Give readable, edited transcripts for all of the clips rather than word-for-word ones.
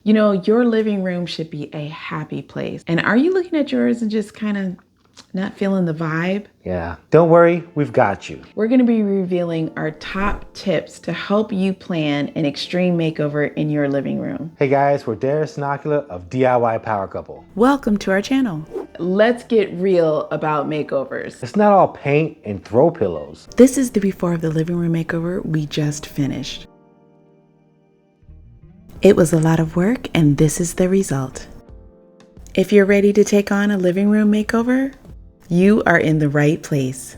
You know, your living room should be a happy place. And are you looking at yours and just kind of not feeling the vibe? Yeah, don't worry, we've got you. We're going to be revealing our top tips to help you plan an extreme makeover in your living room. Hey guys, we're Daires and Akilah of DIY Power Couple. Welcome to our channel. Let's get real about makeovers. It's not all paint and throw pillows. This is the before of the living room makeover we just finished. It was a lot of work, and this is the result. If you're ready to take on a living room makeover, you are in the right place.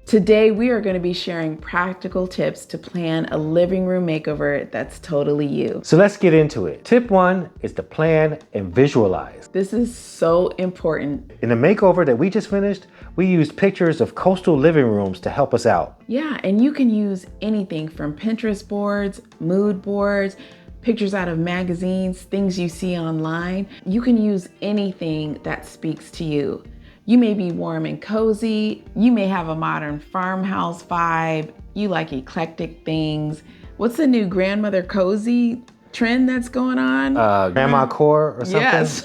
Today, we are going to be sharing practical tips to plan a living room makeover that's totally you. So let's get into it. Tip 1 is to plan and visualize. This is so important. In the makeover that we just finished, we used pictures of coastal living rooms to help us out. Yeah, and you can use anything from Pinterest boards, mood boards, pictures out of magazines, things you see online. You can use anything that speaks to you. You may be warm and cozy. You may have a modern farmhouse vibe. You like eclectic things. What's the new grandmother cozy trend that's going on? Grandma core or something? Yes.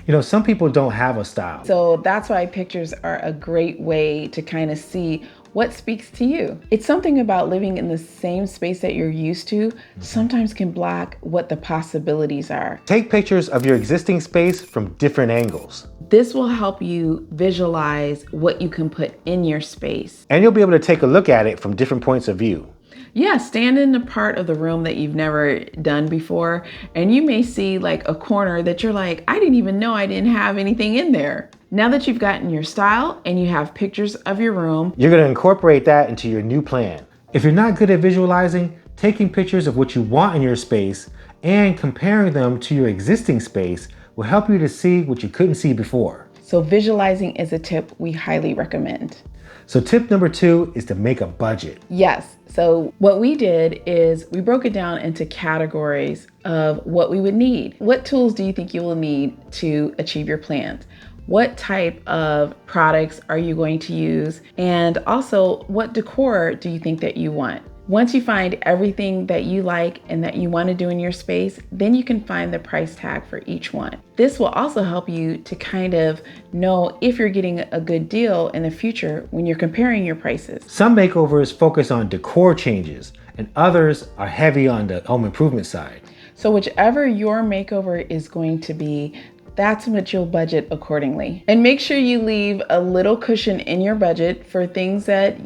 You know, some people don't have a style. So that's why pictures are a great way to kind of see what speaks to you. It's something about living in the same space that you're used to sometimes can block what the possibilities are. Take pictures of your existing space from different angles. This will help you visualize what you can put in your space. And you'll be able to take a look at it from different points of view. Yeah, stand in a part of the room that you've never done before, and you may see like a corner that you're like, I didn't even know I didn't have anything in there. Now that you've gotten your style and you have pictures of your room, you're going to incorporate that into your new plan. If you're not good at visualizing, taking pictures of what you want in your space and comparing them to your existing space will help you to see what you couldn't see before. So visualizing is a tip we highly recommend. So tip number 2 is to make a budget. Yes. So what we did is we broke it down into categories of what we would need. What tools do you think you will need to achieve your plans? What type of products are you going to use? And also, what decor do you think that you want? Once you find everything that you like and that you want to do in your space, then you can find the price tag for each one. This will also help you to kind of know if you're getting a good deal in the future when you're comparing your prices. Some makeovers focus on decor changes and others are heavy on the home improvement side. So whichever your makeover is going to be, that's what you'll budget accordingly. And make sure you leave a little cushion in your budget for things that,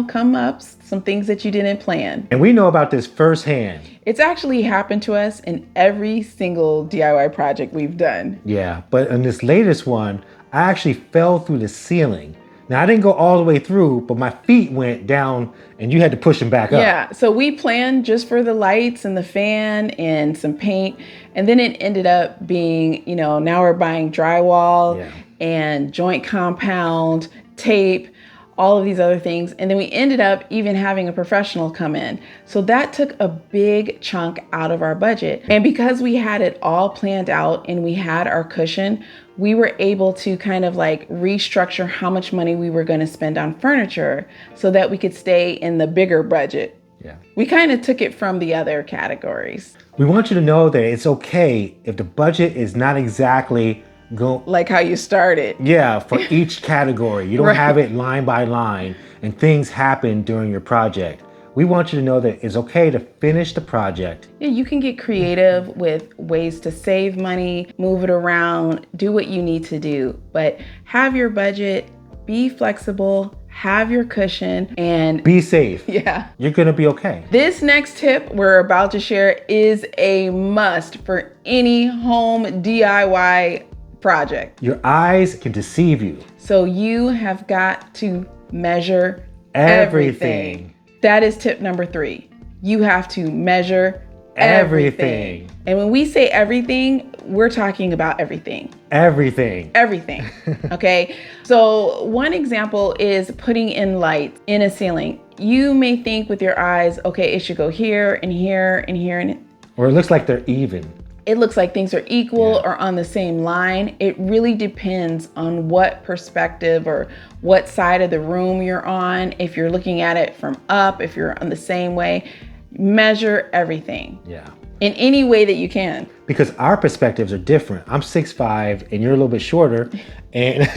come up, some things that you didn't plan. And we know about this firsthand. It's actually happened to us in every single DIY project we've done. Yeah, but in this latest one, I actually fell through the ceiling. Now I didn't go all the way through, but my feet went down and you had to push them back up. Yeah, so we planned just for the lights and the fan and some paint. And then it ended up being, now we're buying drywall and joint compound, tape, all of these other things. And then we ended up even having a professional come in. So that took a big chunk out of our budget. And because we had it all planned out and we had our cushion, we were able to kind of like restructure how much money we were going to spend on furniture so that we could stay in the bigger budget. Yeah. We kind of took it from the other categories. We want you to know that it's okay if the budget is not exactly like how you started. Yeah, for each category. You don't Right. have it line by line and things happen during your project. We want you to know that it's okay to finish the project. Yeah, you can get creative with ways to save money, move it around, do what you need to do, but have your budget, be flexible, have your cushion, and be safe. Yeah. You're gonna be okay. This next tip we're about to share is a must for any home DIY project. Your eyes can deceive you. So you have got to measure everything. That is tip number 3. You have to measure everything. And when we say everything, we're talking about everything. Everything. Everything. Okay. So one example is putting in lights in a ceiling. You may think with your eyes, okay, it should go here and here and here. Or it looks like they're even. It looks like things are equal or on the same line. It really depends on what perspective or what side of the room you're on. If you're looking at it from up, if you're on the same way, measure everything. Yeah. in any way that you can. Because our perspectives are different. I'm 6'5" and you're a little bit shorter. And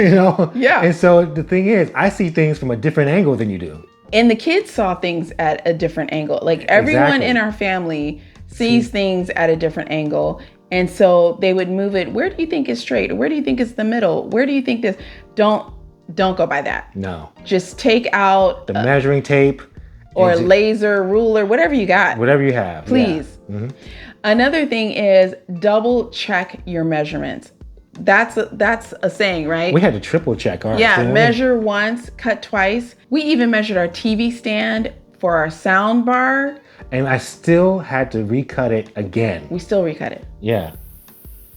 Yeah. And so the thing is, I see things from a different angle than you do. And the kids saw things at a different angle. Like everyone Exactly. in our family sees things at a different angle. And so they would move it. Where do you think is straight? Where do you think is the middle? Where do you think this? Don't go by that. No. Just take out The measuring tape. or laser, ruler, whatever you got. Whatever you have. Please. Yeah. Mm-hmm. Another thing is double check your measurements. That's a saying, right? We had to triple check ours. Yeah, measure once, cut twice. We even measured our TV stand for our sound bar. And I still had to recut it again. We still recut it. Yeah.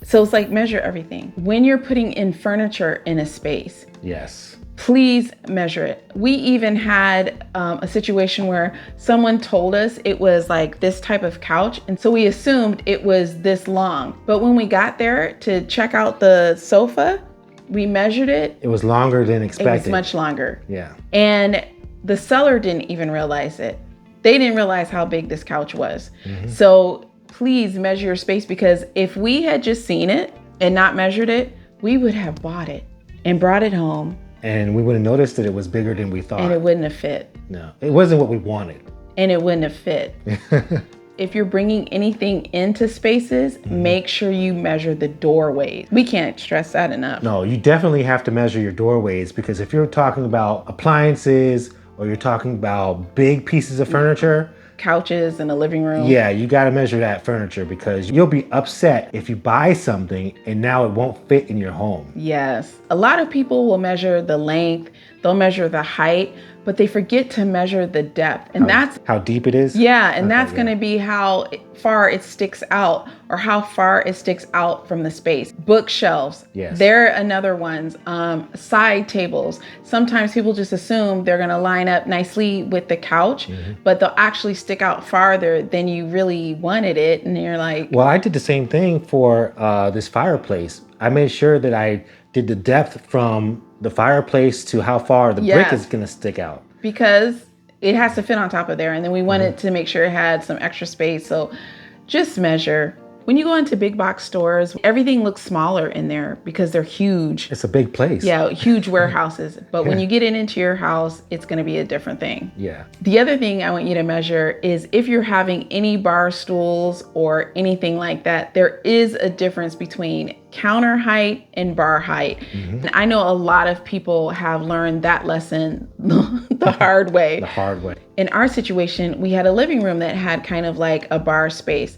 So it's like measure everything. When you're putting in furniture in a space, Yes. please measure it. We even had a situation where someone told us it was like this type of couch. And so we assumed it was this long. But when we got there to check out the sofa, we measured it. It was longer than It expected. was much longer. Yeah. And the seller didn't even realize it. They didn't realize how big this couch was. Mm-hmm. So please measure your space, because if we had just seen it and not measured it, we would have bought it and brought it home. And we would have noticed that it was bigger than we thought. And it wouldn't have fit. No, it wasn't what we wanted. And it wouldn't have fit. If you're bringing anything into spaces, make sure you measure the doorways. We can't stress that enough. No, you definitely have to measure your doorways, because if you're talking about appliances or you're talking about big pieces of furniture, Couches in the living room. yeah, you got to measure that furniture, because you'll be upset if you buy something and now it won't fit in your home. Yes. A lot of people will measure the length, they'll measure the height, but they forget to measure the depth. And that's how deep it is. Yeah, and that's going to be how far it sticks out, or how far it sticks out from the space. Bookshelves, Yes. they're another ones. Side tables. Sometimes people just assume they're going to line up nicely with the couch, but they'll actually stick out farther than you really wanted it. And you're like, Well, I did the same thing for this fireplace. I made sure that I did the depth from the fireplace to how far the brick Yes. is going to stick out. because it has to fit on top of there. And then we wanted to make sure it had some extra space. So just measure. When you go into big box stores, everything looks smaller in there because they're huge. It's a big place. Yeah, huge warehouses. But when you get it into your house, it's going to be a different thing. Yeah. The other thing I want you to measure is if you're having any bar stools or anything like that, there is a difference between counter height and bar height. And I know a lot of people have learned that lesson the hard way. The hard way. In our situation, we had a living room that had kind of like a bar space.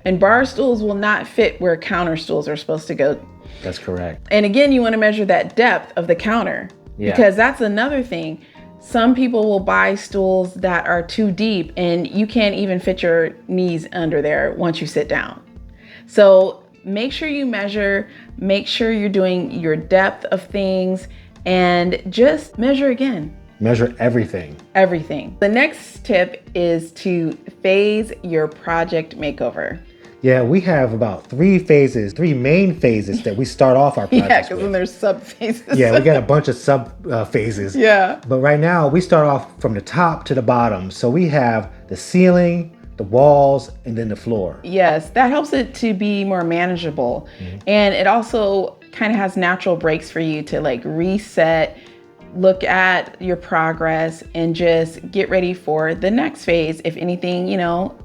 And bar stools will not fit where counter stools are supposed to go. That's correct. And again, you want to measure that depth of the counter. Yeah. Because that's another thing. Some people will buy stools that are too deep and you can't even fit your knees under there once you sit down. So make sure you measure, make sure you're doing your depth of things, and just measure again. Measure everything. Everything. The next tip is to phase your project makeover. Yeah, we have about three main phases that we start off our projects Yeah, because with. then there's sub phases. Yeah, we got a bunch of sub phases. Yeah. But right now we start off from the top to the bottom. So we have the ceiling, the walls, and then the floor. Yes, that helps it to be more manageable. And it also kind of has natural breaks for you to like reset, look at your progress, and just get ready for the next phase if anything,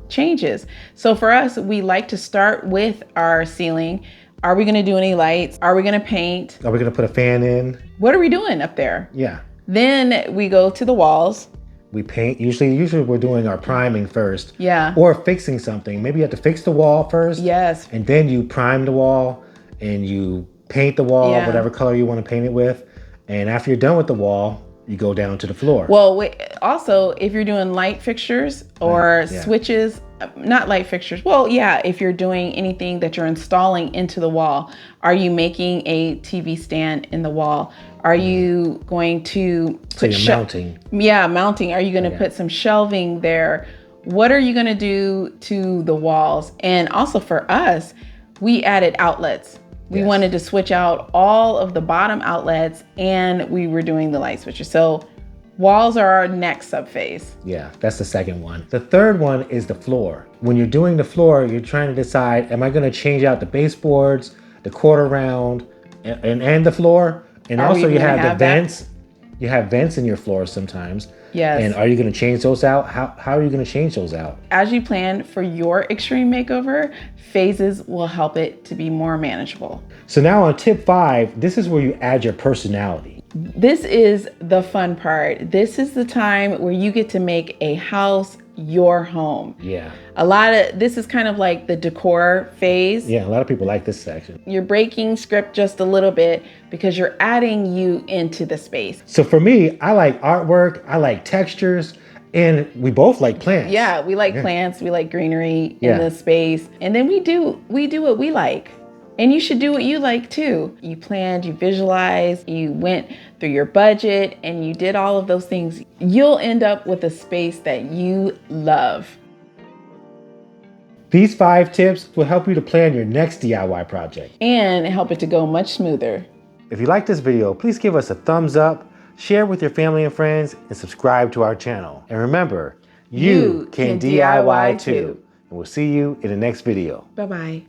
changes. So for us, we like to start with our ceiling. Are we going to do any lights? Are we going to paint? Are we going to put a fan in? What are we doing up there? Yeah. Then we go to the walls. We paint. Usually we're doing our priming first. Yeah. Or fixing something. Maybe you have to fix the wall first. Yes. And then you prime the wall and you paint the wall, Yeah. whatever color you want to paint it with. And after you're done with the wall, you go down to the floor. Well, also, if you're doing light fixtures or Yeah. switches, not light fixtures. Well, yeah, if you're doing anything that you're installing into the wall, are you making a TV stand in the wall? Are you going to So you're mounting. Yeah, mounting. Are you going to put some shelving there? What are you going to do to the walls? And also for us, we added outlets. We Yes. wanted to switch out all of the bottom outlets, and we were doing the light switches. So Walls are our next subphase. Yeah, that's the second one. The third one is the floor. When you're doing the floor, you're trying to decide, am I gonna change out the baseboards, the quarter round, and the floor? And also you have the vents. You have vents in your floors sometimes. Yes. And are you gonna change those out? How are you gonna change those out? As you plan for your extreme makeover, phases will help it to be more manageable. So now on tip 5, this is where you add your personality. This is the fun part. This is the time where you get to make a house your home. Yeah. This is kind of like the decor phase. Yeah, a lot of people like this section. You're breaking script just a little bit because you're adding you into the space. So for me, I like artwork, I like textures, and we both like plants. Yeah, we like plants, we like greenery in the space. And then we do what we like. And you should do what you like too. You planned, you visualized, you went through your budget, and you did all of those things. You'll end up with a space that you love. These 5 tips will help you to plan your next DIY project. And help it to go much smoother. If you like this video, please give us a thumbs up, share with your family and friends, and subscribe to our channel. And remember, you can DIY too. And we'll see you in the next video. Bye-bye.